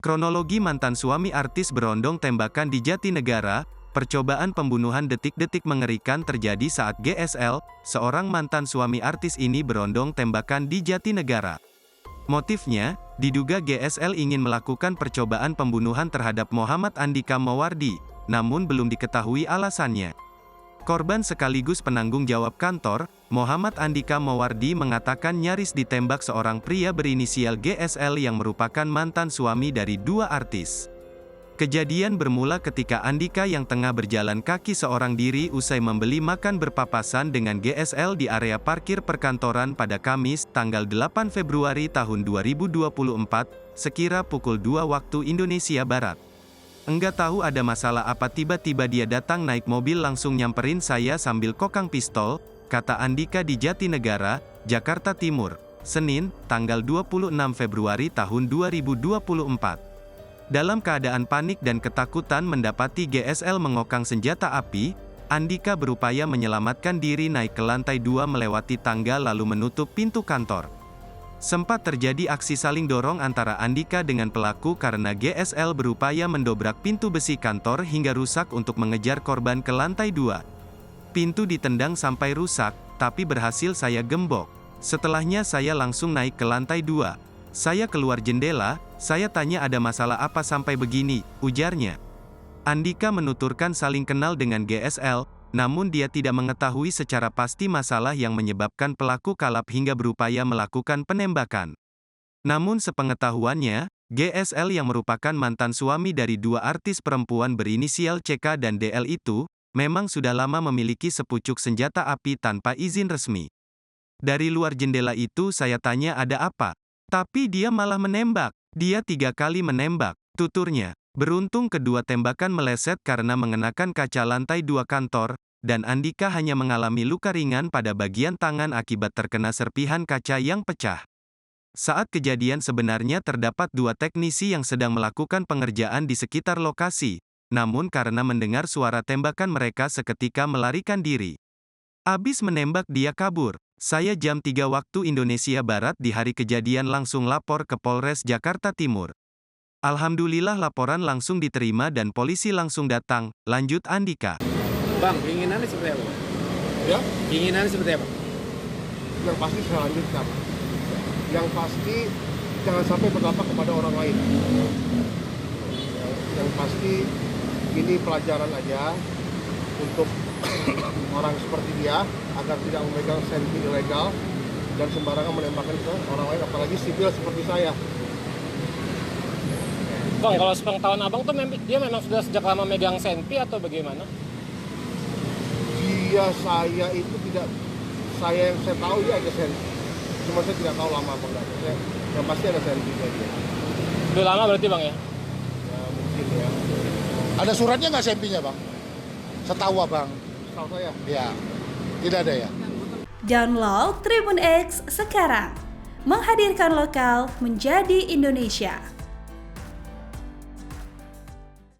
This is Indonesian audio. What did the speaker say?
Kronologi mantan suami artis berondong tembakan di Jatinegara, percobaan pembunuhan detik-detik mengerikan terjadi saat GSL, seorang mantan suami artis ini berondong tembakan di Jatinegara. Motifnya, diduga GSL ingin melakukan percobaan pembunuhan terhadap Muhammad Andika Mawardi, namun belum diketahui alasannya. Korban sekaligus penanggung jawab kantor, Muhammad Andika Mawardi mengatakan nyaris ditembak seorang pria berinisial GSL yang merupakan mantan suami dari dua artis. Kejadian bermula ketika Andika yang tengah berjalan kaki seorang diri usai membeli makan berpapasan dengan GSL di area parkir perkantoran pada Kamis, tanggal 8 Februari tahun 2024, sekira pukul 2 waktu Indonesia Barat. Enggak tahu ada masalah apa tiba-tiba dia datang naik mobil langsung nyamperin saya sambil kokang pistol, kata Andika di Jatinegara, Jakarta Timur, Senin, tanggal 26 Februari tahun 2024. Dalam keadaan panik dan ketakutan mendapati GSL mengokang senjata api, Andika berupaya menyelamatkan diri naik ke lantai 2 melewati tangga lalu menutup pintu kantor. Sempat terjadi aksi saling dorong antara Andika dengan pelaku karena GSL berupaya mendobrak pintu besi kantor hingga rusak untuk mengejar korban ke lantai 2. Pintu ditendang sampai rusak, tapi berhasil saya gembok. Setelahnya saya langsung naik ke lantai 2. Saya keluar jendela, saya tanya ada masalah apa sampai begini, ujarnya. Andika menuturkan saling kenal dengan GSL, namun dia tidak mengetahui secara pasti masalah yang menyebabkan pelaku kalap hingga berupaya melakukan penembakan. Namun sepengetahuannya, GSL yang merupakan mantan suami dari dua artis perempuan berinisial CK dan DL itu, memang sudah lama memiliki sepucuk senjata api tanpa izin resmi. Dari luar jendela itu saya tanya ada apa, tapi dia malah menembak. Dia 3 kali menembak, tuturnya. Beruntung kedua tembakan meleset karena mengenakan kaca lantai 2 kantor, dan Andika hanya mengalami luka ringan pada bagian tangan akibat terkena serpihan kaca yang pecah. Saat kejadian sebenarnya terdapat 2 teknisi yang sedang melakukan pengerjaan di sekitar lokasi, namun karena mendengar suara tembakan mereka seketika melarikan diri. Abis menembak dia kabur. Saya jam 3 waktu Indonesia Barat di hari kejadian langsung lapor ke Polres Jakarta Timur. Alhamdulillah laporan langsung diterima dan polisi langsung datang, lanjut Andika. Bang, keinginannya seperti apa? Ya, Keinginannya seperti apa? yang pasti saya lanjutkan. Yang pasti jangan sampai berdampak kepada orang lain. Yang pasti ini pelajaran aja untuk orang seperti dia agar tidak memegang senpi ilegal dan sembarangan menembakkan ke orang lain, apalagi sipil seperti saya. Bang, kalau sepengetahuan abang tuh dia memang sudah sejak lama megang senpi atau bagaimana? Saya itu tidak, yang saya tahu dia ada senpi. Cuma saya tidak tahu lama apa enggak. Yang pasti ada senpi dia. Udah lama berarti bang ya? Ya mungkin ya. Ada suratnya nggak sempinya bang? Setahu abang? Setahu saya. Ya, tidak ada ya. Download Tribun X sekarang, menghadirkan lokal menjadi Indonesia.